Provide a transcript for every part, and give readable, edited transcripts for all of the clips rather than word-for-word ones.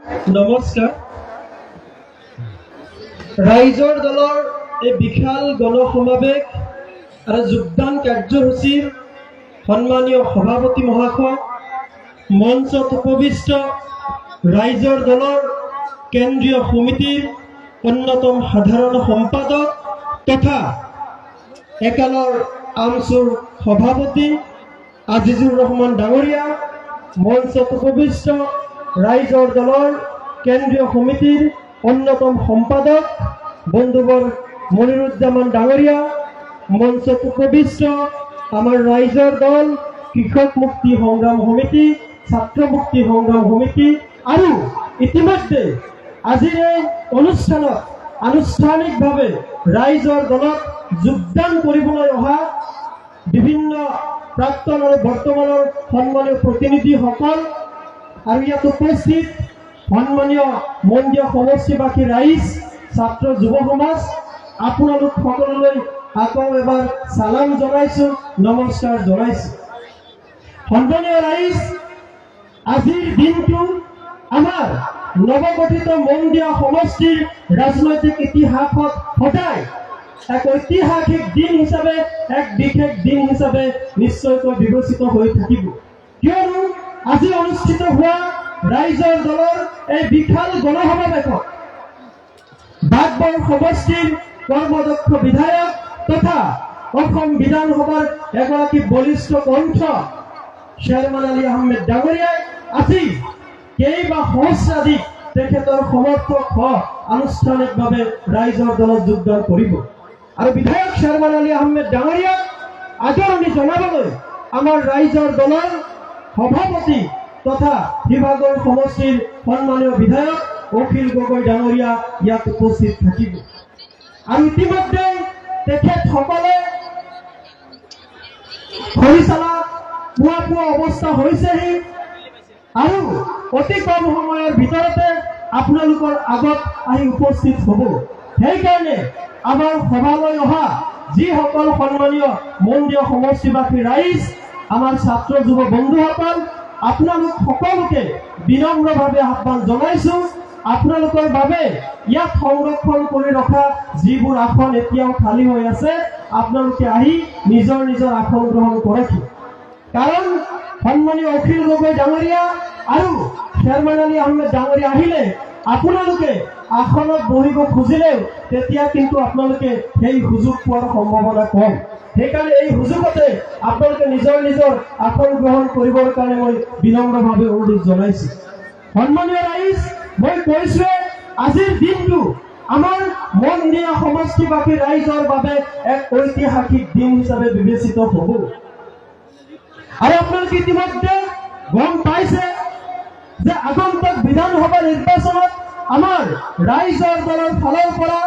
নমস্কাৰ। ৰাইজৰ দলৰ এই বিশাল গণসমাৱেশ আৰু যোগদান কাৰ্যসূচীৰ সন্মানীয় সভাপতি মহাশয়, মঞ্চত উপবিষ্ট ৰাইজৰ দলৰ কেন্দ্ৰীয় সমিতিৰ অন্যতম সাধাৰণ সম্পাদক তথা একালৰ আমচুৰ সভাপতি আজিজুৰ ৰহমান ডাঙৰীয়া, মঞ্চত উপবিষ্ট ৰাইজৰ দলৰ কেন্দ্ৰীয় সমিতিৰ অন্যতম সম্পাদক বন্ধুবৰ মনিৰুজ্জামান ডাঙৰীয়া, মঞ্চত উপবিষ্ট আমাৰ ৰাইজৰ দল কৃষক মুক্তি সংগ্ৰাম সমিতি, ছাত্ৰ মুক্তি সংগ্ৰাম সমিতি আৰু ইতিমধ্যে আজিৰ এই অনুষ্ঠানত আনুষ্ঠানিকভাৱে ৰাইজৰ দলত যোগদান কৰিবলৈ অহা বিভিন্ন প্ৰাক্তন আৰু বৰ্তমানৰ সন্মানীয় প্ৰতিনিধিসকল আৰু ইয়াত উপস্থিত সন্মানীয় মন্দিৰ সমষ্টিবাসী ৰাইজ, ছাত্ৰ যুৱ সমাজ, আপোনালোক সকলোলৈ আকৌ এবাৰ সালাম জনাইছো, নমস্কাৰ জনাইছো। সন্মানীয় ৰাইজ, আজিৰ দিনটো আমাৰ নৱগঠিত মন্দিৰ সমষ্টিৰ ৰাজনৈতিক ইতিহাসত সদায় এক ঐতিহাসিক দিন হিচাপে, এক বিশেষ দিন হিচাপে নিশ্চয়কৈ বিবেচিত হৈ থাকিব। কিয়নো আজি অনুষ্ঠিত হোৱা ৰাইজৰ দলৰ এই বিশাল গণসমাৱেশত বাগবৰ সমষ্টিৰ কৰ্মদক্ষ বিধায়ক তথা অসম বিধানসভাৰ এগৰাকী বলিষ্ঠ কণ্ঠ শ্বেৰমান আলী আহমেদ ডাঙৰীয়াই আজি কেইবা সহস্ৰাধিক তেখেতৰ সমৰ্থক আনুষ্ঠানিকভাৱে ৰাইজৰ দলত যোগদান কৰিব। আৰু বিধায়ক শ্বেৰমান আলী আহমেদ ডাঙৰীয়াক আদৰণি জনাবলৈ আমাৰ ৰাইজৰ দলৰ সভাপতি তথা বিভাগৰ সমষ্টিৰ সন্মানীয় বিধায়ক অখিল গগৈ ডাঙৰীয়া ইয়াত উপস্থিত থাকিব। আৰু ইতিমধ্যে তেখেতসকলে খৰিচালা পোৱা অৱস্থা হৈছেহি আৰু অতি কম সময়ৰ ভিতৰতে আপোনালোকৰ আগত আহি উপস্থিত হ'ব। সেইকাৰণে আমাৰ সভালৈ অহা যিসকল সন্মানীয় মন্দিৰ সমষ্টিবাসী ৰাইজ, আমাৰ ছাত্ৰ যুৱ বন্ধুসকল, আপোনালোক সকলোকে বিনম্ৰভাৱে আহ্বান জনাইছো। আপোনালোকৰ বাবে ইয়াত সংৰক্ষণ কৰি ৰখা যিবোৰ আসন এতিয়াও খালী হৈ আছে, আপোনালোকে আহি নিজৰ নিজৰ আসন গ্ৰহণ কৰে। কাৰণ সন্মানীয় অখিল গগৈ ডাঙৰীয়া আৰু শ্বেৰমান আলী আহমেদ ডাঙৰীয়া আহিলে আপোনালোকে আসনত বহিব খুজিলেও তেতিয়া কিন্তু আপোনালোকে সেই সুযোগ পোৱাৰ সম্ভাৱনা কম। সেইকাৰণে এই সুযোগতে আপোনালোকে নিজৰ নিজৰ আসন গ্ৰহণ কৰিবৰ কাৰণে মই বিনম্ৰভাৱে অনুৰোধ জনাইছো। সন্মানীয় ৰাইজ, মই কৈছোৱে আজিৰ দিনটো আমাৰ মন্দিৰ সমষ্টিবাসী ৰাইজৰ বাবে এক ঐতিহাসিক দিন হিচাপে বিবেচিত হ'ব। আৰু আপোনালোকে ইতিমধ্যে গম পাইছে যে আগন্তুক বিধানসভা নিৰ্বাচনত আমাৰ ৰাইজৰ দলৰ ফালৰ পৰা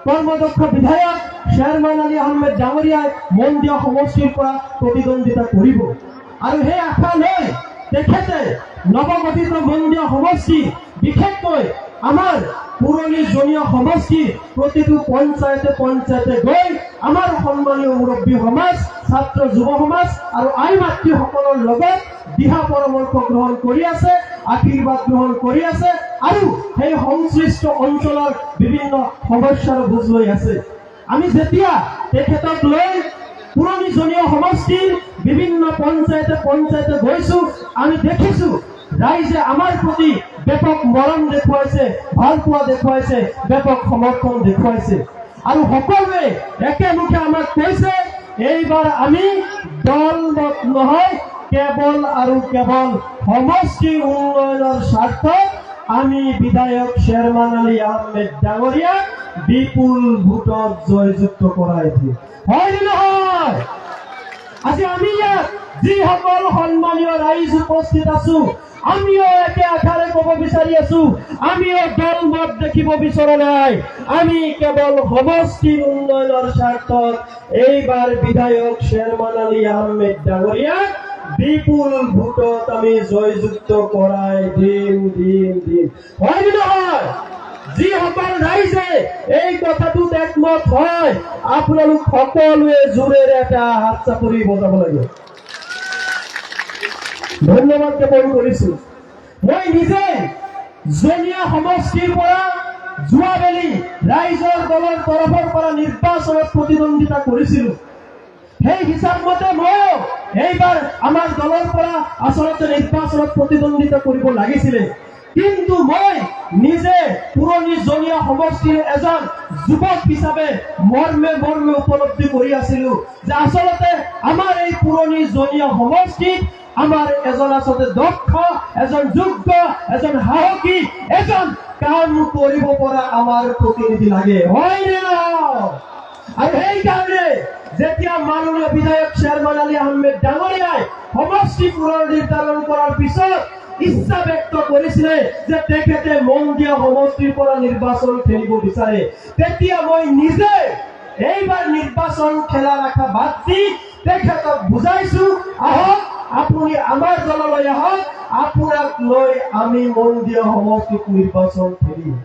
কৰ্মদক্ষ বিধায়ক শ্বেৰমান আলী আহমেদ ডাঙৰীয়াই মন্দিৰ সমষ্টিৰ পৰা প্ৰতিদ্বন্দ্বিতা কৰিব। আৰু সেই আশা লৈ তেখেতে নৱগঠিত মন্দিৰ সমষ্টি, বিশেষকৈ আমাৰ পুৰণি জনীয় সমষ্টি প্ৰতিটো পঞ্চায়তে পঞ্চায়তে গৈ আমাৰ সন্মানীয় মুৰব্বী সমাজ, ছাত্ৰ যুৱ সমাজ আৰু আই মাতৃসকলৰ লগত দিহা পৰামৰ্শ গ্ৰহণ কৰি আছে, আশীৰ্বাদ গ্ৰহণ কৰি আছে আৰু সেই সংশ্লিষ্ট অঞ্চলৰ বিভিন্ন সমস্যাৰ বুজ লৈ আছে। আমি যেতিয়া তেখেতক লৈ পুৰণি জনীয় সমষ্টিৰ বিভিন্ন পঞ্চায়তে পঞ্চায়তে গৈছো, আমি দেখিছো ৰাইজে আমাৰ প্ৰতি ব্যাপক মৰম দেখুৱাইছে, ভালপোৱা দেখুৱাইছে, ব্যাপক সমৰ্থন দেখুৱাইছে। আৰু সকলোৱে একেমুখে আমাক কৈছে এইবাৰ আমি দলমত নহয়, কেৱল আৰু কেৱল সমষ্টি উন্নয়নৰ স্বাৰ্থত আমি বিধায়ক শ্বেৰমান আলী আহমেদ ডাঙৰীয়াক বিপুল ভোটত জয়যুক্ত কৰাই দিম। হয় নে নহয়? আজি আমি ইয়াত যিসকল সন্মানীয় ৰাইজ উপস্থিত আছো, আমিও একে আশাৰে ক'ব বিচাৰি আছো, আমিও দলমত দেখিব বিচৰা নাই। আমি কেৱল সমষ্টিৰ উন্নয়নৰ স্বাৰ্থত এইবাৰ বিধায়ক শ্বেৰমান আলী আহমেদ ডাঙৰীয়াক বিপুল ভোটত আমি জয়যুক্ত কৰাই দিম। হয় নে নহয়? যিসকল ৰাইজে এই কথাটোত একমত হয়, আপোনালোক সকলোৱে জোৰেৰে এটা হাত চাপৰি বজাব লাগে। ধন্যবাদ জ্ঞাপন কৰিছো। মই নিজে জনীয়া সমষ্টিৰ পৰা যোৱাবেলি ৰাইজৰ দলৰ তৰফৰ পৰা নিৰ্বাচনত প্ৰতিদ্বন্দ্বিতা কৰিছিলো। সেই হিচাপ মতে মই এইবাৰ আমাৰ দলৰ পৰা আচলতে নিৰ্বাচনত প্ৰতিদ্বন্দ্বিতা কৰিব লাগিছিলে, কিন্তু মই নিজে পুৰণি জনীয়া সমষ্টিৰ এজন যুৱক হিচাপে মৰ্মে মৰ্মে উপলব্ধি কৰি আছিলো যে আচলতে আমাৰ এই পুৰণি জনীয়া সমষ্টিত আমাৰ এজন আচলতে দক্ষ, এজন যোগ্য, এজন সাহসী, এজন কাম কৰিব পৰা আমাৰ প্ৰতিনিধি লাগে, হয় নে নহয়? আৰু সেইকাৰণে যেতিয়া মাননীয় বিধায়ক শ্বেৰমান আলী আহমেদ ডাঙৰীয়াই সমষ্টি পুনৰ নিৰ্ধাৰণ কৰাৰ পিছত ইচ্ছা ব্যক্ত কৰিছিলে যে তেখেতে মন্দিয়া সমষ্টিৰ পৰা নিৰ্বাচন খেলিব বিচাৰে, তেতিয়া মই নিজে এইবাৰ নিৰ্বাচন খেলা ৰাখা বাদ দি তেখেতক বুজাইছো, আহক আপুনি আমাৰ দললৈ আহক, আপোনাক লৈ আমি মন্দিয়া সমষ্টিত নিৰ্বাচন খেলিম।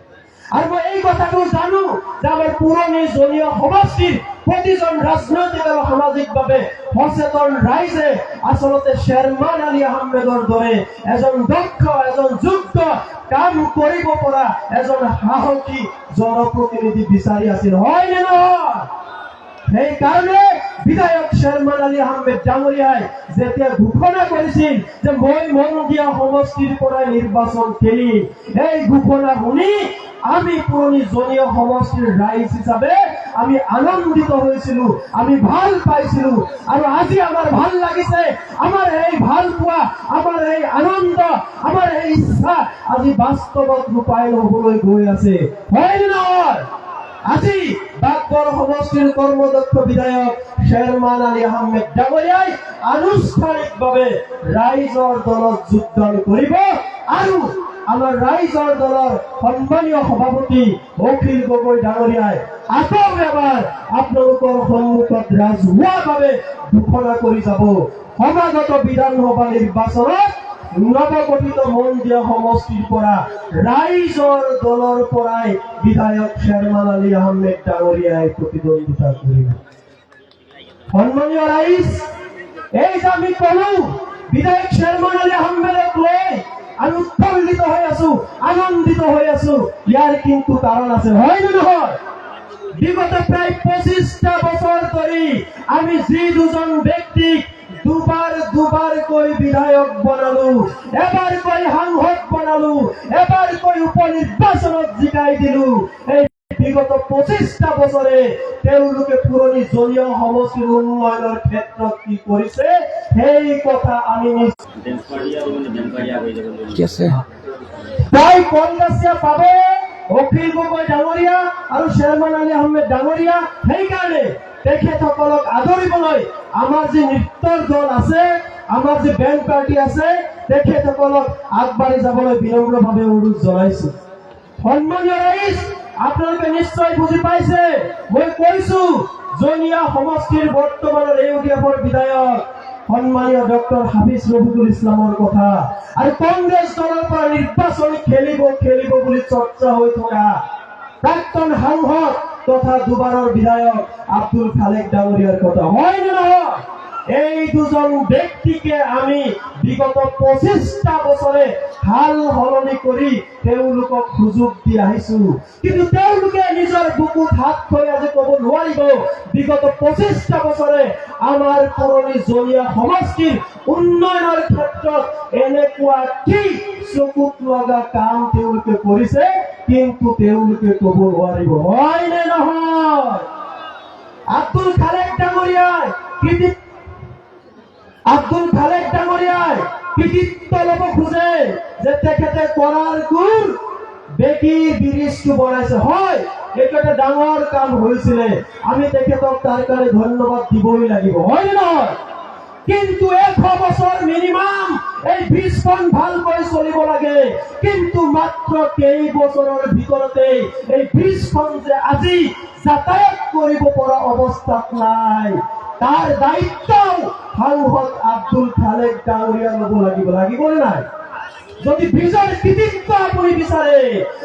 আৰু মই এই কথাটো জানো যে আমাৰ পুৰণি জনীয়া সমষ্টিৰ প্ৰতিজন ৰাজনৈতিক আৰু সামাজিকভাৱে সচেতন ৰাইজে আচলতে শ্বেৰমান আলী আহমেদৰ দৰে এজন দক্ষ, এজন যোগ্য, কাম কৰিব পৰা এজন সাহসী জনপ্ৰতিনিধি বিচাৰি আছিল, হয় নে নহয়? সেইকাৰণে বিধায়ক শ্বেৰমান আলী আহমেদ ডাঙৰীয়াই যেতিয়া ঘোষণা কৰিছিল যে মই মন্দিয়া সমষ্টিৰ পৰা নিৰ্বাচন খেলিম, এই ঘোষণা শুনি আমি পুৰণি জনীয়া সমষ্টিৰ ৰাইজ হিচাপে আমি আনন্দিত হৈছিলো, আমি ভাল পাইছিলো। আৰু আজি আমাৰ ভাল লাগিছে, আমাৰ এই ভাল পোৱা, আমাৰ এই আনন্দ, আমাৰ এই ইচ্ছা আজি বাস্তৱত ৰূপায়ণ হবলৈ গৈ আছে, হয় নে নহয়? আজি বাগবৰ সমষ্টিৰ কৰ্মদক্ষ বিধায়ক শ্বেৰমান আলী আহমেদ ডাঙৰীয়াই আনুষ্ঠানিকভাৱে ৰাইজৰ দলত যোগদান কৰিব আৰু আমাৰ ৰাইজৰ দলৰ সন্মানীয় সভাপতি অখিল গগৈ ডাঙৰীয়াই আকৌ এবাৰ আপোনালোকৰ সন্মুখত ৰাজহুৱাভাৱে ঘোষণা কৰি যাব, সমাগত বিধানসভা নিৰ্বাচনত নৱগঠিত মন্দিয়া সমষ্টিৰ পৰা ৰাইজৰ দলৰ পৰাই বিধায়ক শ্বেৰমান আলী আহমেদ ডাঙৰীয়াই প্ৰতিদ্বন্দ্বিতা কৰিব। সন্মানীয় ৰাইজ, এই যে আমি কলো বিধায়ক শ্বেৰমান আলী আহমেদক লৈ আমি উৎফুল্লিত হৈ আছো, আনন্দিত হৈ আছো, ইয়াৰ কিন্তু কাৰণ আছে, হয় নে নহয়? বিগত প্ৰায় 25টা বছৰ ধৰি আমি যি দুজন ব্যক্তিক দুবাৰকৈ বিধায়ক বনালো, এবাৰকৈ সাংসদ বনালো, এবাৰকৈ উপ নিৰ্বাচনত জিকাই দিলো, এই বিগত 25টা বছৰে তেওঁলোকে পুৰণি জনীয়া সমষ্টিৰ উন্নয়নৰ ক্ষেত্ৰত কি কৰিছে সেই কথা আমি প্ৰায় কংগ্ৰেছীয়া পাব অখিল গগৈ ডাঙৰীয়া আৰু শ্বেৰমান আলী আহমেদ ডাঙৰীয়া। সেইকাৰণে তেখেতসকলক আদৰিবলৈ আমাৰ যি নৃত্যৰ দল আছে, আমাৰ যি বেণ্ড পাৰ্টি আছে, তেখেতসকলক আগবাঢ়ি যাবলৈ বিনম্ৰভাৱে অনুৰোধ জনাইছো। সন্মানীয় ৰাইজ, আপোনালোকে নিশ্চয় বুজি পাইছে, মই কৈছো জনীয়া সমষ্টিৰ বৰ্তমানৰ ইউডিএফৰ বিধায়ক সন্মানীয় ডক্টৰ হাফিজ ৰফিকুল ইছলামৰ কথা, আৰু কংগ্ৰেছ দলৰ পৰা নিৰ্বাচন খেলিব বুলি চৰ্চা হৈ থকা প্ৰাক্তন সাংসদ তথা দুবাৰৰ বিধায়ক আব্দুল খালেক ডাঙৰীয়াৰ কথা, হয় নে নহয়? এই দুজন ব্যক্তিকে আমি বিগত 25টা বছৰে হাল সলনি কৰি তেওঁলোকক সুযোগ দি আহিছো, কিন্তু তেওঁলোকে নিজৰ বুকুত হাত থৈ আজি কব নোৱাৰিব বিগত 25টা বছৰে আমাৰ পুৰণি জনীয়া সমষ্টিৰ উন্নয়নৰ ক্ষেত্ৰত এনেকুৱা কি চকুত লগা কাম তেওঁলোকে কৰিছে, কিন্তু তেওঁলোকে কব নোৱাৰিব, হয় নে নহয়? আব্দুল খালেক ডাঙৰীয়াই কৃতিত্ব ল'ব খোজে যে তেখেতে কৰাৰ গুণ বেগীৰ ব্ৰিজটো বনাইছে, হয় এইটো এটা ডাঙৰ কাম হৈছিলে, আমি তেখেতক তাৰ কাৰণে ধন্যবাদ দিবই লাগিব, হয় নে নহয়? কিন্তু 100 বছৰ মিনিমাম এই ব্ৰিজখন ভালকৈ চলিব লাগে, কিন্তু মাত্ৰ কেইবছৰৰ ভিতৰতে এই ব্ৰিজখন যে আজি যাতায়াত কৰিব পৰা অৱস্থাত নাই, তাৰ দায়িত্ব সাংসদ আব্দুল খালেক ডাঙৰীয়া ল'ব লাগিব নে নাই? যদি ব্ৰিজৰ কৃতিত্ব আপুনি বিচাৰে,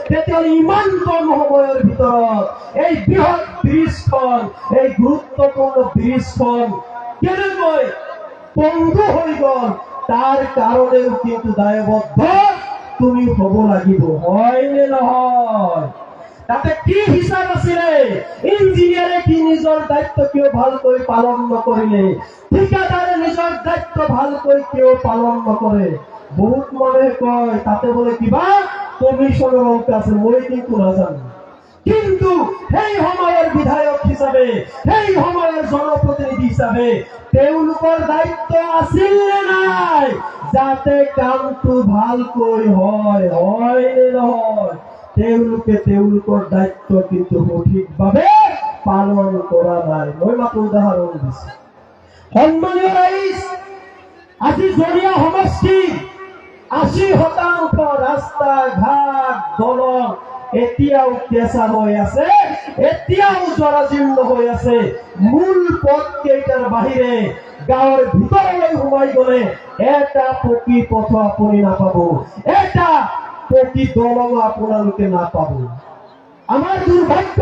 তেতিয়াহ'লে ইমান কম সময়ৰ ভিতৰত এই বৃহৎ ব্ৰিজখন, এই গুৰুত্বপূৰ্ণ ব্ৰিজখন কেনেকৈ পংগু হৈ গ'ল তাৰ কাৰণেও কিন্তু দায়বদ্ধ তুমি হব লাগিব, হয় নে নহয়? তাতে কি হিচাপ আছিলে? ইঞ্জিনিয়াৰে কি নিজৰ দায়িত্ব কিয় ভালকৈ পালন নকৰিলে? ঠিকাদাৰে নিজৰ দায়িত্ব ভালকৈ কিয় পালন নকৰে? বহুত মানুহে কয় তাতে বোলে কিবা কমিশনৰ অংক আছে, মই কিন্তু নাজানো। কিন্তু সেই সময়ৰ বিধায়ক হিচাপে, সেই সময়ৰ জনপ্ৰতিনিধি হিচাপে তেওঁলোকৰ দায়িত্ব আছিল নে নাই যাতে কামটো ভালকৈ হয়, হয় নে নহয়? তেওঁলোকে তেওঁলোকৰ দায়িত্ব কিন্তু সঠিকভাৱে পালন কৰা নাই। মই মাত্ৰ উদাহৰণ দিছো। সন্মানীয় ৰাইজ, আজি জনীয়া সমষ্টি 80% ৰাস্তা ঘাট দলং এতিয়াও কেঁচা হৈ আছে, এতিয়াও জৰাজীৰ্ণ হৈ আছে। মূল পথ কেইটাৰ বাহিৰে গাঁৱৰ ভিতৰলৈ সোমাই গলে এটা পকী পথ আপুনি নাপাব, এটা পকী দলং আপোনালোকে নাপাব। আমাৰ দুৰ্ভাগ্য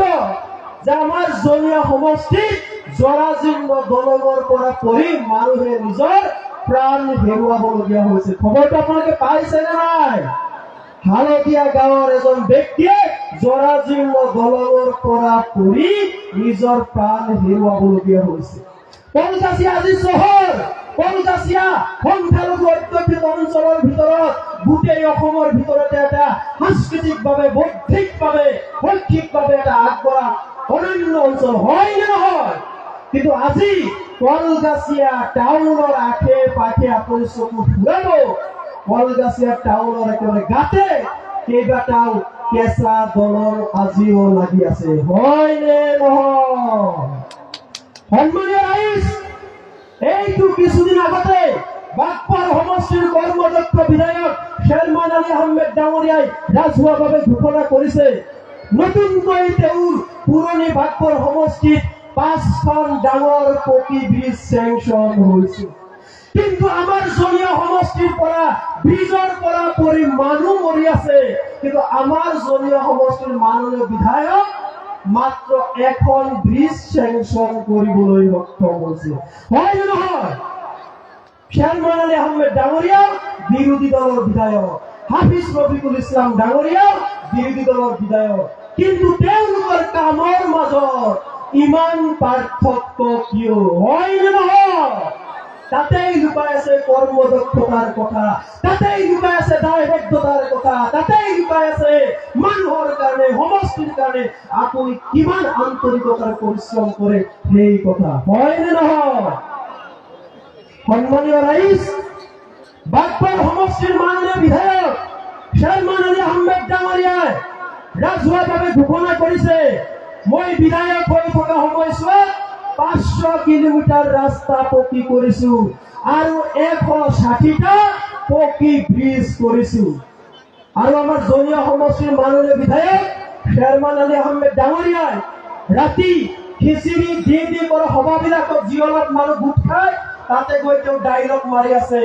যে আমাৰ জনীয়া সমষ্টিত জৰাজীৰ্ণ দলঙৰ পৰা পৰি মানুহে নিজৰ প্ৰাণ হেৰুৱাবলগীয়া হৈছে। খবৰটো আপোনালোকে পাইছে নে নাই? হালধীয়া গাঁৱৰ এজন ব্যক্তিয়ে জৰাজীৰ্ণ দলঙৰ পৰা পৰি নিজৰ প্ৰাণ হেৰুৱাবলগীয়া হৈছে। কলগাছিয়া আজি চহৰ, কলগাছিয়া সংখ্যালঘু অধ্যুষিত অঞ্চলৰ ভিতৰত গোটেই অসমৰ ভিতৰতে এটা সাংস্কৃতিকভাৱে, বৌদ্ধিকভাৱে, শৈক্ষিকভাৱে এটা আগবঢ়া অনন্য অঞ্চল, হয় নে নহয়? কিন্তু আজি কলগাছিয়া টাউনৰ আশে পাশে আপুনি চকু ফুৰাব, কলগাছিয়া টাউনৰ একেবাৰে গাতে কেইবাটাও কেঁচা দলং আজিও লাগি আছে, হয় নে নহয়? সন্মানীয় ৰাইজ, এইটো কিছুদিন আগতে বাগপাৰ সমষ্টিৰ কৰ্মদক্ষ বিধায়ক শ্বেৰমান আলী আহমেদ ডাঙৰীয়াই ৰাজহুৱাভাৱে ঘোষণা কৰিছে, নতুনকৈ তেওঁৰ পুৰণি বাগপাৰ সমষ্টিত 5খন ডাঙৰ পকী ব্ৰিজ চেংচন হৈছে। কিন্তু আমাৰ জনীয়া সমষ্টিৰ পৰা ব্ৰিজৰ পৰা পৰি মানুহ মৰি আছে। কিন্তু আমাৰ জনীয়া সমষ্টিৰ মাননীয় বিধায়ক মাত্ৰ এখন ব্ৰিজ চেংচন কৰিবলৈ সক্ষম হৈছে, হয় নে নহয়? শ্বেৰমান আলী আহমেদ ডাঙৰীয়া বিৰোধী দলৰ বিধায়ক, হাফিজ ৰফিকুল ইছলাম ডাঙৰীয়া বিৰোধী দলৰ বিধায়ক, কিন্তু তেওঁলোকৰ কামৰ মাজত ইমান পাৰ্থক্য কিয়, হয় নে নহয়? তাতেই লুকাই আছে কৰ্মদক্ষতাৰ কথা, তাতেই লুকাই আছে দায়বদ্ধতাৰ কথা, তাতেই লুকাই আছে মানুহৰ কাৰণে, সমষ্টিৰ কাৰণে আপুনি কিমান আন্তৰিকতাৰ পৰিশ্ৰম কৰে সেই কথা, হয় নে নহয়? সন্মানীয় ৰাইজ, বাগপাৰ সমষ্টিৰ মাননীয় বিধায়ক শ্বেৰমান আলী আহমেদ ডাঙৰীয়াই ৰাজহুৱাভাৱে ঘোষণা কৰিছে, মই বিধায়ক হৈ থকা সময়ছোৱাত 500 কিলোমিটাৰ ৰাস্তা পকী কৰিছো আৰু 160টা পকী ব্ৰিজ কৰিছো। আৰু আমাৰ জনীয়া সমষ্টিৰ মাননীয় বিধায়ক শ্বেৰমান আলী আহমেদ ডাঙৰীয়াই ৰাতি খিচিৰি দি কৰা সভাবিলাকত যি অলপ মানুহ গোট খায় তাতে গৈ তেওঁ ডাইলগ মাৰি আছে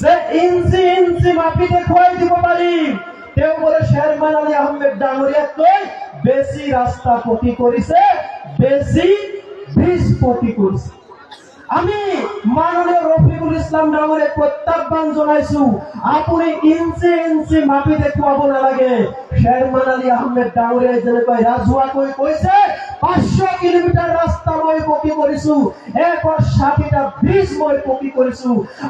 যে ইঞ্চি ইঞ্চি মাপি দেখুৱাই দিব পাৰিম। তেওঁ বোলে শ্বেৰমান আলী আহমেদ ডাঙৰীয়াতকৈ বেছি ৰাস্তা পকী কৰিছে, বেছি ব্ৰিজ পকী কৰিছে। আমি মাননীয় ৰফিকুল ইছলাম ডাঙৰীয়াক প্ৰত্যাহ্বান জনাইছো, আপুনি ইঞ্চি ইঞ্চি মাপি দেখুৱাব নালাগে। শ্বেৰমান আলী আহমেদ ডাঙৰীয়াই যেনেকৈ ৰাজহুৱাকৈ কৈছে 500 কিলোমিটাৰ ৰাস্তা মই পকী কৰিছো, 160টা ব্ৰিজ মই পকী কৰিছো,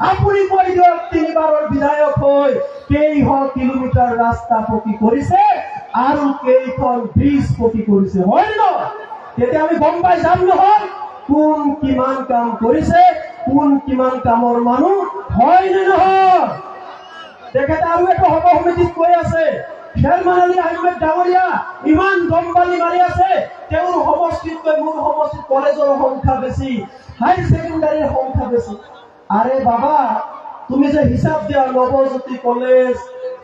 আপুনি কৈ দিয়ক 3বাৰৰ বিধায়ক হৈ কেইশ কিলোমিটাৰ ৰাস্তা পকী কৰিছে আৰু কেইখন ব্ৰিজ পকী কৰিছে, হয় নে নহয়? তেতিয়া আমি গম পাই যাম নহয় কোন কিমান কাম কৰিছে, কোন কিমান কামৰ মানুহ, হয় নে নহয়? তেখেতে আৰু এটা সভা সমিতিত কৈ আছে শ্বেৰমান আলী আহমেদ ডাঙৰীয়া ইমান গম্বালি মাৰি আছে, তেওঁৰ সমষ্টিতকৈ মোৰ সমষ্টিত কলেজৰ সংখ্যা বেছি, হায়াৰ ছেকেণ্ডাৰীৰ সংখ্যা বেছি। আৰে বাবা, তুমি যে হিচাপ দিয়া নৱজ্যোতি কলেজ,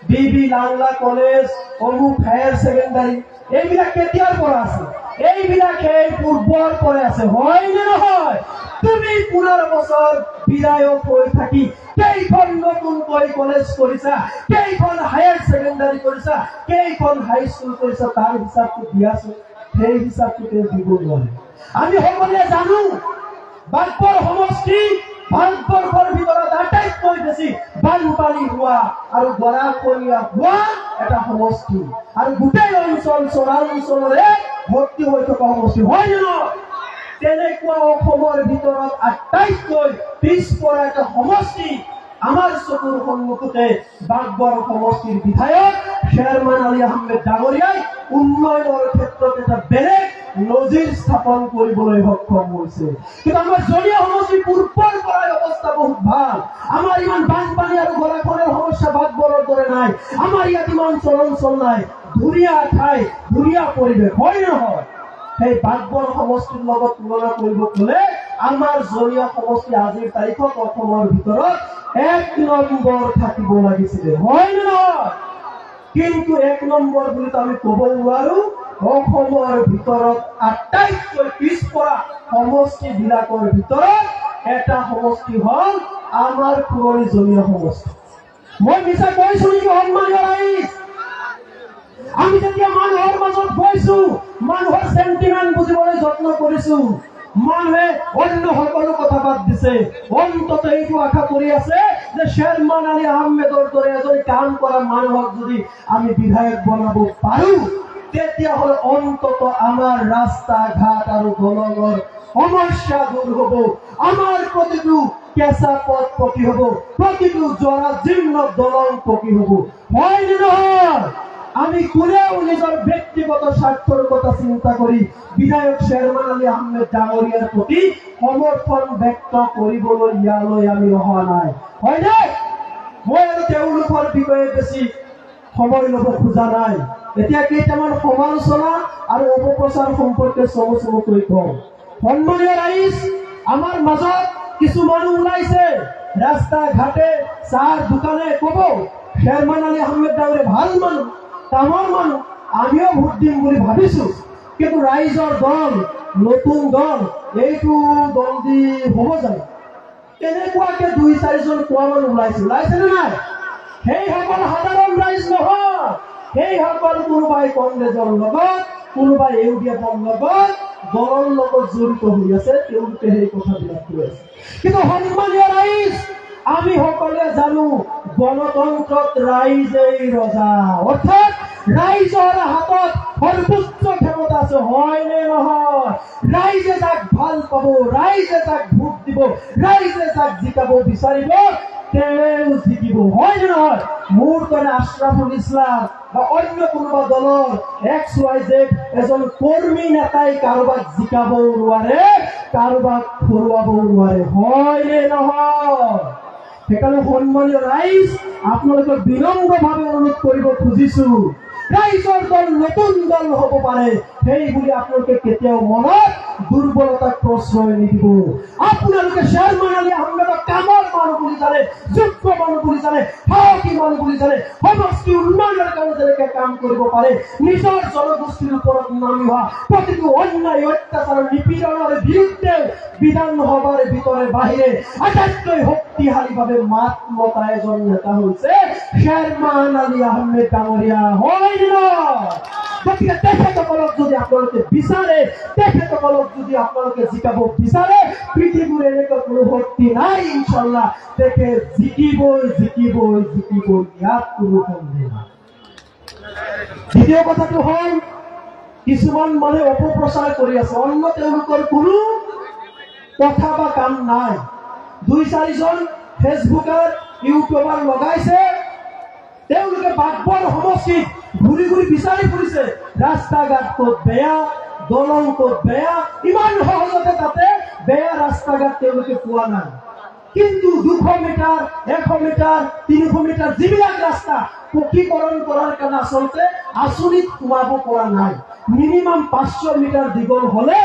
বিবি লাংলা কলেজ, অমুক হায়াৰ ছেকেণ্ডাৰী, এইবিলাক কেতিয়াৰ পৰা আছে? এইবিলাক এই পূৰ্বৰ পৰা আছে, হয় নে নহয়? তুমি 15 বছৰ বিধায়ক হৈ থাকি কেইখন নতুনকৈ কলেজ কৰিছা, কেইখন হায়াৰ ছেকেণ্ডাৰী কৰিছা, কেইখন হাইস্কুল কৰিছা, তাৰ হিচাপটো দিয়াচোন। সেই হিচাপটো দিব নোৱাৰে। আমি সকলোৱে জানো বাগপাৰ সমষ্টি ভাৰতবৰ্ষৰ ভিতৰত আটাইতকৈ বেছি বানপানী হোৱা আৰু গৰাখহনীয়া হোৱা এটা সমষ্টি আৰু গোটেই অঞ্চল চৰাঞ্চলৰে ভৰ্তি হৈ থকা সমষ্টি হয় নে নহয়? তেনেকুৱা অসমৰ ভিতৰত আটাইতকৈ পিছপৰা এটা সমষ্টি আমাৰ চকুৰ সন্মুখতে বাগবৰ সমষ্টিৰ বিধায়ক শ্বেৰমান আলী আহমেদ ডাঙৰীয়াই উন্নয়নৰ ক্ষেত্ৰত এটা বেলেগ নজিৰ স্থাপন কৰিবলৈ সক্ষম হৈছে। কিন্তু আমাৰ জলীয় সমষ্টিৰ পূৰ্বৰ পৰাই অৱস্থা বহুত ভাল। আমাৰ ইমান বানপানী আৰু গৰাখহনীয়াৰ সমস্যা বাগবৰৰ দৰে নাই। আমাৰ ইয়াত ইমান চলঞ্চল নাই, ধুনীয়া ঠাই, ধুনীয়া পৰিৱেশ, হয় নহয়? সেই বাগবৰ সমষ্টিৰ লগত তুলনা কৰিব গ'লে আমাৰ জলীয় সমষ্টি আজিৰ তাৰিখত অসমৰ ভিতৰত 1 নম্বৰ থাকিব লাগিছিলে, হয় নে নহয়? কিন্তু 1 নম্বৰ বুলি আমি ক'ব নোৱাৰো। অসমৰ ভিতৰত আটাইতকৈ পিছপৰা সমষ্টিবিলাকৰ ভিতৰত এটা সমষ্টি হ'ল আমাৰ পুৰণি জলীয় সমষ্টি। মই মিছা কৈছো নেকি সন্মানীয় ৰাইজ? আমি যেতিয়া মানুহৰ মাজত গৈছো, মানুহৰ সেন্টিমেন্ট বুজিবলৈ যত্ন কৰিছো, মানুহে অন্য সকলো কথা বাদ দিছে। অন্তত এইটো আশা কৰি আছে যে শ্বেৰমান আলী আহমেদৰ দৰে এজন কাম কৰা মানুহক যদি আমি বিধায়ক বনাব পাৰো, তেতিয়াহ'লে অন্তত আমাৰ ৰাস্তা ঘাট আৰু দলঙৰ সমস্যা দূৰ হ'ব, আমাৰ প্ৰতিটো কেঁচা পথ পকী হ'ব, প্ৰতিটো জৰাজীৰ্ণ দলং পকী হ'ব, হয় নে নহয়? আমি কোনেও নিজৰ ব্যক্তিগত স্বাৰ্থৰ কথা চিন্তা কৰি বিধায়ক শ্বেৰমান আলী আহমেদ ডাঙৰীয়াৰ প্ৰতি সমৰ্থন ব্যক্ত কৰিবলৈ ইয়ালৈ আমি অহা নাই, হয়নে? মই আৰু তেওঁলোকৰ বিষয়ে বেছি সময় ল'ব খোজা নাই। এতিয়া কেইটামান সমালোচনা আৰু অপপ্ৰচাৰ সম্পৰ্কে চমুকৈ কওঁ। সন্মানীয় ৰাইজ, আমাৰ মাজত কিছু মানুহ ওলাইছে, ৰাস্তা ঘাটে চাহ দোকানে ক'ব শ্বেৰমান আলী আহমেদ ডাঙৰীয়া ভাল মানুহ, কামৰ মানুহ, আমিও ভোট দিম বুলি ভাবিছো। কিন্তু ৰাইজৰ দল, নতুন দল, এইটো দল দি হ'ব জানো? তেনেকুৱাকে 2-4জন কোৱা মানুহ ওলাইছে নে নাই? সেইসকল সাধাৰণ ৰাইজ নহয়, সেইসকল কোনোবাই কংগ্ৰেছৰ লগত, কোনোবাই ইউডিএফৰ লগত, দলৰ লগত জড়িত হৈ আছে, তেওঁলোকে সেই কথাবিলাক কৈ আছে। কিন্তু সন্মানীয় ৰাইজ, আমি সকলোৱে জানো গণতন্ত্ৰত ৰাইজেই ৰজা, অৰ্থাৎ ৰাইজৰ হাতত সৰ্বোচ্চ ক্ষমতা আছে, হয় নে নহয়? ৰাইজে যাক ভাল পাব, ৰাইজে যাক ভোট দিব, ৰাইজে যাক জিকাব বিচাৰিব, তেওঁ জিকিব, হয় নে নহয়? মোৰ দৰে আশৰাফুল ইছলাম বা অন্য কোনোবা দলৰ XYZ এজন কৰ্মী নেতাই কাৰোবাক জিকাবও নোৱাৰে, কাৰোবাক হৰুৱাবও নোৱাৰে, হয় নে নহয়? সেইকাৰণে সন্মানীয় ৰাইজ, আপোনালোকক বিনম্ৰভাৱে অনুৰোধ কৰিব খুজিছো, ৰাইজৰ দল নতুন দল হ'ব পাৰে, সেই বুলি আপোনালোকে কেতিয়াও মনত দুৰ্বলতাক প্ৰশ্ৰয় নিদিব। আপোনালোকে শ্বেৰমান আলী আহমেদক কামৰ মানুহ বুলি জানে, যোগ্য মানুহ বুলি জানে, সাহসী মানুহ বুলি জানে, সমষ্টি উন্নয়নৰ কাৰণে যেনেকে কাম কৰিব পাৰে, নিজৰ জনগোষ্ঠীৰ ওপৰত নামি হোৱা প্ৰতিটো অন্যায় অত্যাচাৰ নিপীড়নৰ বিৰুদ্ধে বিধানসভাৰ ভিতৰে বাহিৰে আটাইতকৈ শক্তিশালীভাৱে মাত মতা এজন নেতা হৈছে শ্বেৰমান আলী আহমেদ ডাঙৰীয়া, হয় নে নহয়? গতিকে তেখেতসকলক যদি আপোনালোকে বিচাৰে, তেখেতসকলক যদি আপোনালোকে জিকাব বিচাৰে, পৃথিৱীৰ এনেকুৱা কোনো শক্তি নাই, ইনশাল্লাহ তেখেত জিকিবই, ইয়াত কোনো সন্দেহ নাই। দ্বিতীয় কথাটো হ'ল, কিছুমান মানুহে অপপ্ৰচাৰ কৰি আছে, অন্য তেওঁলোকৰ কোনো কথা বা কাম নাই। 2-4জন ফেচবুকত ইউটিউবাৰ লগাইছে, তেওঁলোকে বাগবৰ সমষ্টিত ঘূৰি বিচাৰি ফুৰিছে, ৰাস্তা ঘাট ক'ত বেয়া, দলং ক'ত বেয়া, ইমান সহজতে তাতে বেয়া ৰাস্তা ঘাট তেওঁলোকে পোৱা নাই। কিন্তু 200 মিটাৰ, 100 মিটাৰ, 300 মিটাৰ যিবিলাক ৰাস্তা পকীকৰণ কৰাৰ কাৰণে আচলতে আঁচনিত সোমাব পৰা নাই, মিনিমাম 500 মিটাৰ দীঘল হলে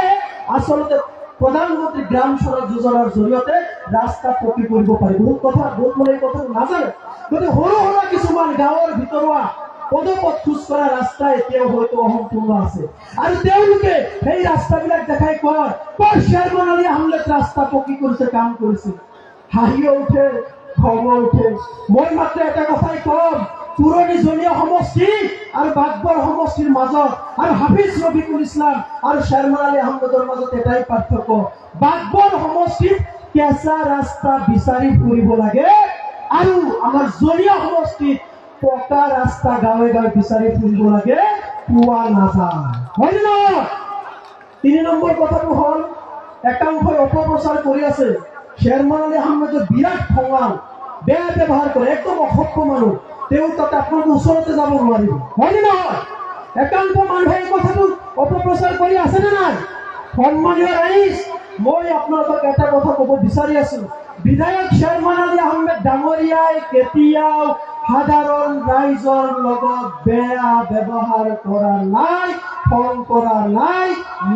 আচলতে প্ৰধানমন্ত্ৰী গ্ৰাম সড়ক যোজনাৰ জৰিয়তে ৰাস্তা পকী কৰিব পাৰি। বহুত মানুহে এই কথা নাজানে। গতিকে সৰু সৰু কিছুমান গাঁৱৰ ভিতৰুৱা পদপথ খোজ কৰা ৰাস্তা এতিয়াও হয়তো অসম্পূৰ্ণ আছে, আৰু তেওঁলোকে সেই ৰাস্তাবিলাক দেখাই কয় শ্বেৰমান আলী আহমেদ ৰাস্তা পকী কৰিছে, কাম কৰিছে। হাঁহিও উঠে, খঙো উঠে। মই মাত্ৰ এটা কথাই কম, পুৰণি জলীয় সমষ্টি আৰু বাগবৰ সমষ্টিৰ মাজত আৰু হাফিজ ৰফিকুল ইছলাম আৰু শ্বেৰমান আলী আহমেদৰ মাজত এটাই পাৰ্থক্য, বাগবৰ সমষ্টিত কেঁচা ৰাস্তা বিচাৰি ফুৰিব লাগে আৰু আমাৰ জনীয়া সমষ্টিত পকা ৰাস্তা গাঁৱে গাঁৱে বিচাৰি ফুৰিব লাগে, পোৱা নাযায়, হয়নে নহয়? 3 নম্বৰ কথাটো হ'ল একাংশই অপপ্ৰচাৰ কৰি আছে শ্বেৰমান আলী আহমেদৰ বিৰাট খঙাল, বেয়া ব্যৱহাৰ কৰে, একদম অসভ্য মানুহ, তেওঁ তাতে আপোনালোকে ওচৰতে যাব নোৱাৰিব, হয়নে নহয়? একাংশ মানুহে এই কথাটো অপপ্ৰচাৰ কৰি আছেনে নাই? সন্মানীয় ৰাইজ, মই আপোনালোকক এটা কথা ক'ব বিচাৰি আছো, বিধায়ক শ্বেৰমান আলী আহমেদ ডাঙৰীয়াই কেতিয়াও সাধাৰণ ৰাইজৰ লগত বেয়া ব্যৱহাৰ কৰা নাই, খং কৰা নাই,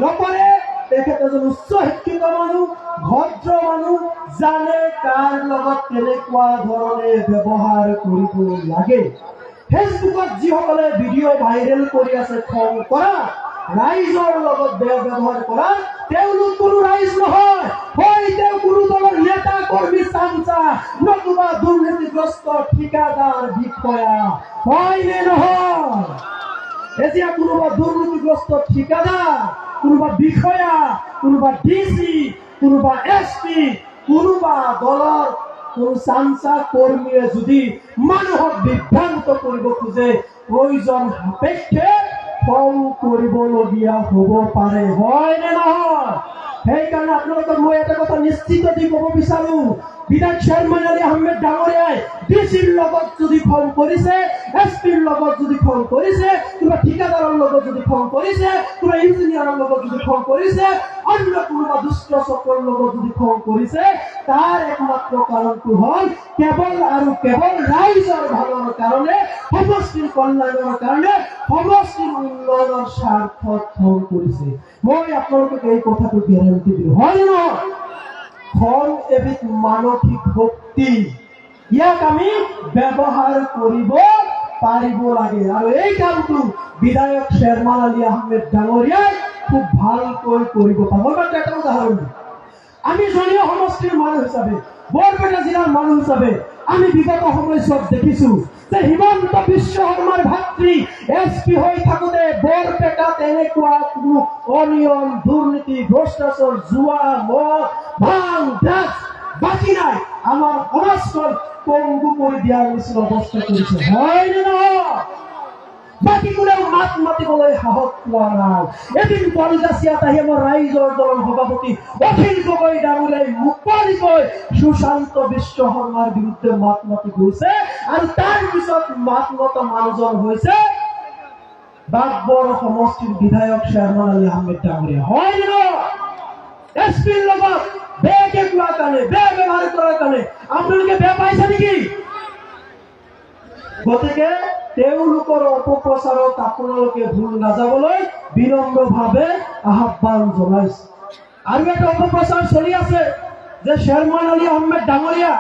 নকৰে। তেখেত এজন উচ্চ শিক্ষিত মানুহ, ভদ্ৰ মানুহ, জানে কাৰ লগত কেনেকুৱা ধৰণে ব্যৱহাৰ কৰিব লাগে। ফেচবুকত যিসকলে ভিডিঅ' ভাইৰেল কৰি আছে খং কৰা, ৰাইজৰ লগত বেয়া ব্যৱহাৰ কৰা, তেওঁলোক কোনো ৰাইজ নহয়, হয় তেওঁ কোনো দলৰ নেতা কৰ্মী চামচা নতুবা দুৰ্নীতিগ্ৰস্ত ঠিকাদাৰ বিষয়া, হয় নে নহয়? এতিয়া কোনোবা দুৰ্নীতিগ্ৰস্ত ঠিকাদাৰ, কোনোবা বিষয়া, কোনোবা ডিসি, কোনোবা এসপি, কোনোবা দলৰ কোনো চামচা কৰ্মীয়ে যদি মানুহক বিভ্ৰান্ত কৰিব খোজে, প্ৰয়োজন সাপেক্ষে খং কৰিবলগীয়া হ'ব পাৰে, হয় নে নহয়? সেইকাৰণে আপোনালোকক মই এটা কথা নিশ্চিত দি ক'ব বিচাৰো, বিধায়ক শ্বেৰমান আলী আহমেদ ডাঙৰীয়াই ডিচিৰ লগত যদি খং কৰিছে, এসপিৰ লগত যদি খং কৰিছে, কিবা ঠিকাদাৰৰ লগত যদি খং কৰিছে, কিবা ইঞ্জিনিয়াৰৰ লগত যদি খং কৰিছে, অন্য কোনোবা দুষ্ট চক্ৰৰ লগত যদি খং কৰিছে, তাৰ একমাত্ৰ কাৰণটো হ'ল কেৱল আৰু কেৱল ৰাইজৰ ভালৰ কাৰণে, সমষ্টিৰ কল্যাণৰ কাৰণে, সমষ্টিৰ উন্নয়নৰ স্বাৰ্থত খং কৰিছে। মই আপোনালোকক এই কথাটো গেৰাণ্টি দিওঁ, হয় নে নহয়? খং এবিধ মানসিক শক্তি, ইয়াক আমি ব্যৱহাৰ কৰিব পাৰিব লাগে, আৰু এই কামটো বিধায়ক শ্বেৰমান আলী আহমেদ ডাঙৰীয়াই খুব ভালকৈ কৰিব পাৰে। মই মাত্ৰ এটা উদাহৰণ দিম, আমি জনীয় সমষ্টিৰ মানুহ হিচাপে, বৰপেটা জিলাৰ মানুহ হিচাপে আমি বিগত সময়ছোৱাত দেখিছো যে হিমন্ত বিশ্ব শৰ্মাৰ ভাতৃ এসপি হৈ থাকোতে বৰপেটাত এনেকুৱা কোনো অনিয়ম, দুৰ্নীতি, ভ্ৰষ্টাচাৰ, জুৱা, মদ, ভাং, ড্ৰাগছ বাকী নাই, আমাৰ সমাজখন পংগু কৰি দিয়াৰ নিচিনা অৱস্থা কৰিছে, হয় নে নহয়? বাকী কোনেও মাত মাতিবলৈ সাহস পোৱা নাই। এদিন কলগাছিয়াত আহি আমাৰ ৰাইজৰ দলৰ সভাপতি অখিল গগৈ ডাঙৰীয়াই মুকলিকৈ সুশান্ত বিশ্ব শৰ্মাৰ বিৰুদ্ধে মাত মাতি গৈছে, আৰু তাৰ পিছত মাত মতা মানুহজন হৈছে বাগবৰ সমষ্টিৰ বিধায়ক শ্বেৰমান আলী আহমেদ ডাঙৰীয়া, হয় নে নহয়? এসপিৰ লগত বেয়াকে কোৱাৰ কাৰণে, বেয়া ব্যৱহাৰ কৰাৰ কাৰণে আপোনালোকে বেয়া পাইছে নেকি? গতিকে তেওঁলোকৰ অপপ্ৰচাৰত আপোনালোকে ভুল নাযাবলৈ বিনম্ৰভাৱে আহ্বান জনাইছে। আৰু এটা অপপ্ৰচাৰ চলি আছে যে শ্বেৰমান আলী আহমেদ ডাঙৰীয়া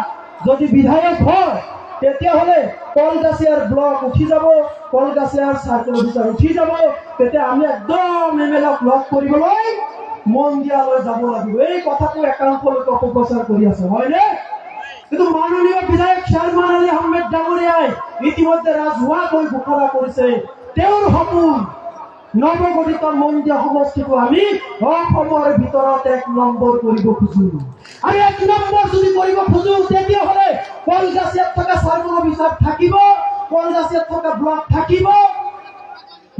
যদি বিধায়ক হয়, তেতিয়াহ'লে কলগাছিয়াৰ ব্লক উঠি যাব, কলগাছিয়াৰ চাৰ্কেল অফিচাৰ উঠি যাব, তেতিয়া আমি একদম এমএলএক লগ কৰিবলৈ মন্দিয়ালৈ যাব লাগিব। এই কথাটো একাংশ লোকে অপপ্ৰচাৰ কৰি আছে, হয়নে? কিন্তু মাননীয় বিধায়ক শ্বেৰমান আলী আহমেদ ডাঙৰীয়াই ইতিমধ্যে ৰাজহুৱাকৈ ঘোষণা কৰিছে, তেওঁৰ সপোন নৱগঠিত মন্দিয়া সমষ্টিটো আমি অসমৰ ভিতৰত 1 নম্বৰ কৰিব খোজো, আৰু 1 নম্বৰ যদি কৰিব খোজো, তেতিয়াহ'লে কলগাছিয়াত থকা চাৰ্কেল অফিচাৰ থাকিব, কলগাছিয়াত থকা ব্লক থাকিব,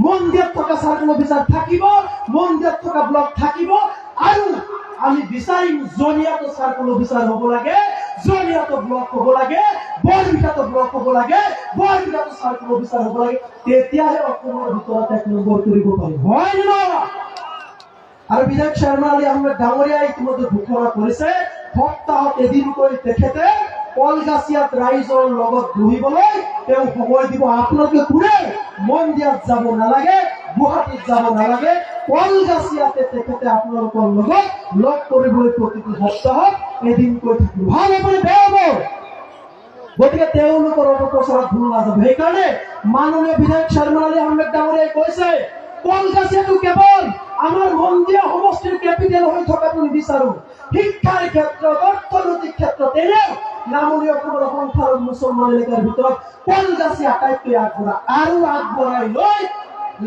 মন্দিয়াত থকা চাৰ্কেল অফিচাৰ থাকিব, মন্দিয়াত থকা ব্লক থাকিব, আৰু আমি বিচাৰিম জনিয়াতো চাৰ্কেল অফিচাৰ হ'ব লাগে, জনিয়াতো ব্লক হ'ব লাগে, বৰবিটাতো ব্লক হ'ব লাগে, বৰবিটাতো চাৰ্কেল অফিচাৰ হ'ব লাগে, তেতিয়াহে অসমৰ ভিতৰত 1 নম্বৰ কৰিব পাৰিম, হয় নে নহয়? আৰু বিধায়ক শ্বেৰমান আলী আহমেদ ডাঙৰীয়াই ইতিমধ্যে ঘোষণা কৰিছে, সপ্তাহত এদিনকৈ তেখেতে কলগাছিয়াত ৰাইজৰ লগত বহিবলৈ তেওঁ সময় দিব। আপোনালোকে কোনে মন্দিয়াত যাব নালাগে, গুৱাহাটীত যাব নালাগে, কলগাছিয়াতে তেখেতে আপোনালোকৰ লগত লগ কৰিবলৈ প্ৰতিটো সপ্তাহত এদিনকৈ থাকিব। ভাল হ'বনে বেয়া হ'ব? গতিকে তেওঁলোকৰ অপপ্ৰচাৰত ভুল নাযাব। সেইকাৰণে মাননীয় বিধায়ক শ্বেৰমান আলী আহমেদ ডাঙৰীয়াই কৈছে, কলগাছিয়াটো কেৱল আমাৰ মন্দিয়া সমষ্টিৰ কেপিটেল হৈ থকাটো নিবিচাৰো, শিক্ষাৰ ক্ষেত্ৰত, অৰ্থনৈতিক ক্ষেত্ৰত, এনেও নামনি অসমৰ সংখ্যালঘু মুছলমান এলেকাৰ ভিতৰত কলগাছিয়া আটাইতকৈ আগবঢ়া, আৰু আগবঢ়াই লৈ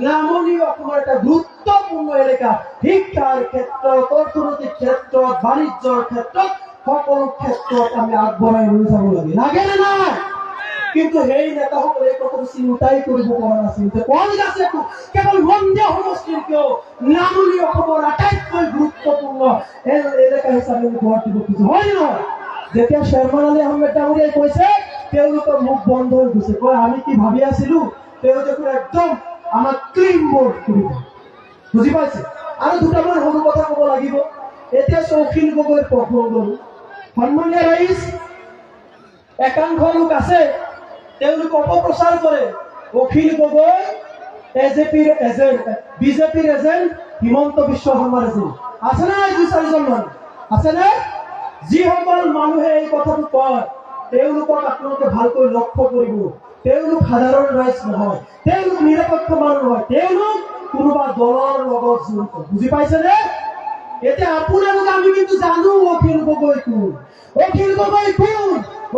নামনি অসমৰ এটা গুৰুত্বপূৰ্ণ এলেকা, শিক্ষাৰ ক্ষেত্ৰত, অৰ্থনৈতিক ক্ষেত্ৰত, বাণিজ্যৰ ক্ষেত্ৰত সকলো ক্ষেত্ৰত আমি আগবঢ়াই লৈ যাব লাগে, লাগে নে নাই? কিন্তু সেই নেতাসকলে এই কথাটো চিন্তাই কৰিব পৰা নাছিল যে কলগাছিয়াটো কেৱল মন্দিৰ সমষ্টিৰ কিয় নামনি অসমৰ আটাইতকৈ গুৰুত্বপূৰ্ণ এলেকা হিচাপে গঢ় দিব খুজিছে, হয় নে নহয়? যেতিয়া শ্বেৰমান আলী আহমেদ ডাঙৰীয়াই কৈছে, তেওঁলোকৰ মুখ বন্ধ হৈ গৈছে, কয় আমি কি ভাবি আছিলো, তেওঁলোকে একদম আমাক ক্লিন বোৰ্ড কৰিব। বুজি পাইছে? আৰু দুটামান সৰু কথা ক'ব লাগিব। এতিয়া অখিল গগৈৰ প্ৰসংগ গ'লো। সন্মানীয় ৰাইজ, একাংশ লোক আছে, তেওঁলোকে অপপ্ৰচাৰ কৰে অখিল গগৈ বিজেপিৰ এজেণ্ট, হিমন্ত বিশ্ব শৰ্মাৰ এজেণ্ট। আছে নে দুই চাৰিজন মানুহ আছে নে? যিসকল মানুহে এই কথাটো কয়, তেওঁলোকক আপোনালোকে ভালকৈ লক্ষ্য কৰিব। তেওঁলোক সাধাৰণ ৰাইজ নহয়, তেওঁলোক নিৰপেক্ষ মানুহ নহয়, তেওঁলোক কোনোবা দলৰ লগত জড়িত। বুজি পাইছেনে? এতিয়া আপোনালোক আমি কিন্তু জানো অখিল গগৈ কোন। অখিল গগৈ কোন?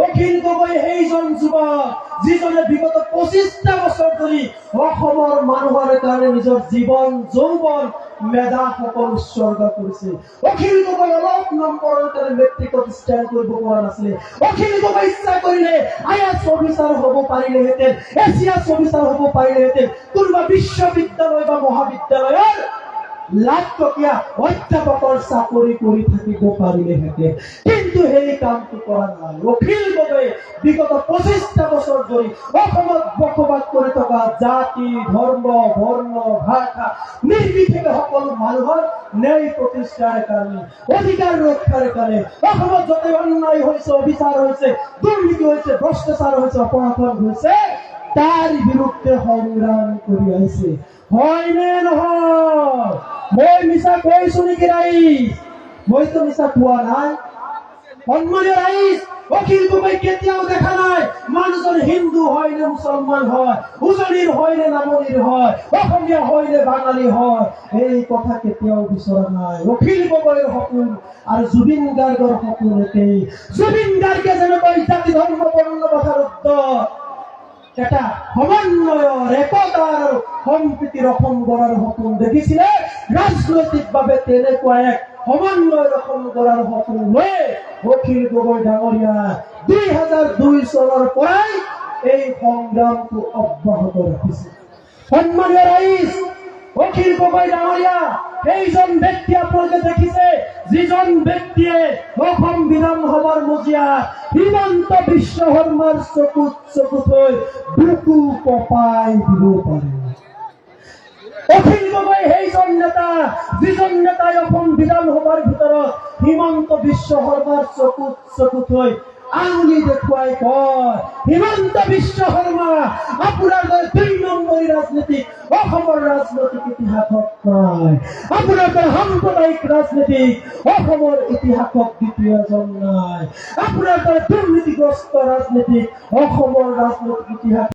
অখিল গগৈ সেইজন যুৱক যিজনে বিগত 25টা বছৰ ধৰি অসমৰ মানুহৰ কাৰণে নিজৰ জীৱন যৌৱন মেধা সকল উৎসৰ্গ কৰিছে। অখিল গগৈ অলপ নম্বৰৰ কাৰণে মেট্ৰিকত ষ্টেণ্ড কৰিব পৰা নাছিলে। অখিল গগৈ ইচ্ছা কৰিলে IAS অফিচাৰ হ'ব পাৰিলেহেঁতেন, ACS অফিচাৰ হ'ব পাৰিলেহেঁতেন, কোনোবা বিশ্ববিদ্যালয় বা মহাবিদ্যালয়ৰ লাখ টকীয়া অধ্যাপকৰ চাকৰি কৰি থাকিব পাৰিলেহেঁতেন, কিন্তু সেই কামটো কৰা নাই। অখিল গগৈ বিগত 25টা বছৰ ধৰি অসমত বসবাস কৰি থকা জাতি, ধৰ্ম, বৰ্ণ, ভাষা নিৰ্বিশেষে সকলো মানুহৰ ন্যায় প্ৰতিষ্ঠাৰ কাৰণে, অধিকাৰ ৰক্ষাৰ কাৰণে, অসমত য'তে অন্যায় হৈছে, অবিচাৰ হৈছে, দুৰ্নীতি হৈছে, ভ্ৰষ্টাচাৰ হৈছে, অপৰাধ হৈছে, তাৰ বিৰুদ্ধে সংগ্ৰাম কৰি আহিছে। হয়নে নহয়? মই মিছা কৈছো নেকি ৰাইজ? মইতো মিছা কোৱা নাই। সন্মানীয় ৰাইজ, অখিল গগৈ কেতিয়াও দেখা নাই মানুহজন হিন্দু হয় নে মুছলমান হয়, উজনিৰ হয় নে নামনিৰ হয়, অসমীয়া হয় নে বাঙালী হয়, এই কথা কেতিয়াও বিচৰা নাই। অখিল গগৈৰ সপোন আৰু জুবিন গাৰ্গৰ সপোন একেই। জুবিন গাৰ্গে যেনেকৈ জাতি ধৰ্ম বৰ্ণ ভাষাৰ উদ্যোগ এটা সমন্বয়ৰ, একতাৰ আৰু সম্প্ৰীতিৰ অসম গঢ়াৰ সপোন দেখিছিলে, ৰাজনৈতিকভাৱে তেনেকুৱা এক সমন্বয়ৰ অসম গঢ়াৰ সপোন লৈ অখিল গগৈ ডাঙৰীয়া 2002 চনৰ পৰাই এই সংগ্ৰামটো অব্যাহত ৰাখিছে। সন্মানীয় ৰাইজ, অখিল গগৈ ডাঙৰীয়া সেইজন ব্যক্তি আপোনালোকে দেখিছে, যিজন ব্যক্তিয়ে অসম বিধানসভাৰ মজিয়াত হিমন্ত বিশ্ব শৰ্মাৰ চকুত চকু থৈ বুকু কঁপাই দিব পাৰে। অখিল গগৈ সেইজন নেতা, যিজন নেতাই অসম বিধানসভাৰ ভিতৰত হিমন্ত বিশ্ব শৰ্মাৰ চকুত চকু থৈ আঙুলি দেখুৱাই কয়, হিমন্ত বিশ্ব শৰ্মা আপোনাৰ দৰে 2 নম্বৰী ৰাজনীতিক অসমৰ ৰাজনৈতিক ইতিহাসত নাই, আপোনাৰ দৰে সাম্প্ৰদায়িক ৰাজনীতিক অসমৰ ইতিহাসত দ্বিতীয়জন নাই, আপোনাৰ দৰে দুৰ্নীতিগ্ৰস্ত ৰাজনীতিক অসমৰ ৰাজনৈতিক ইতিহাস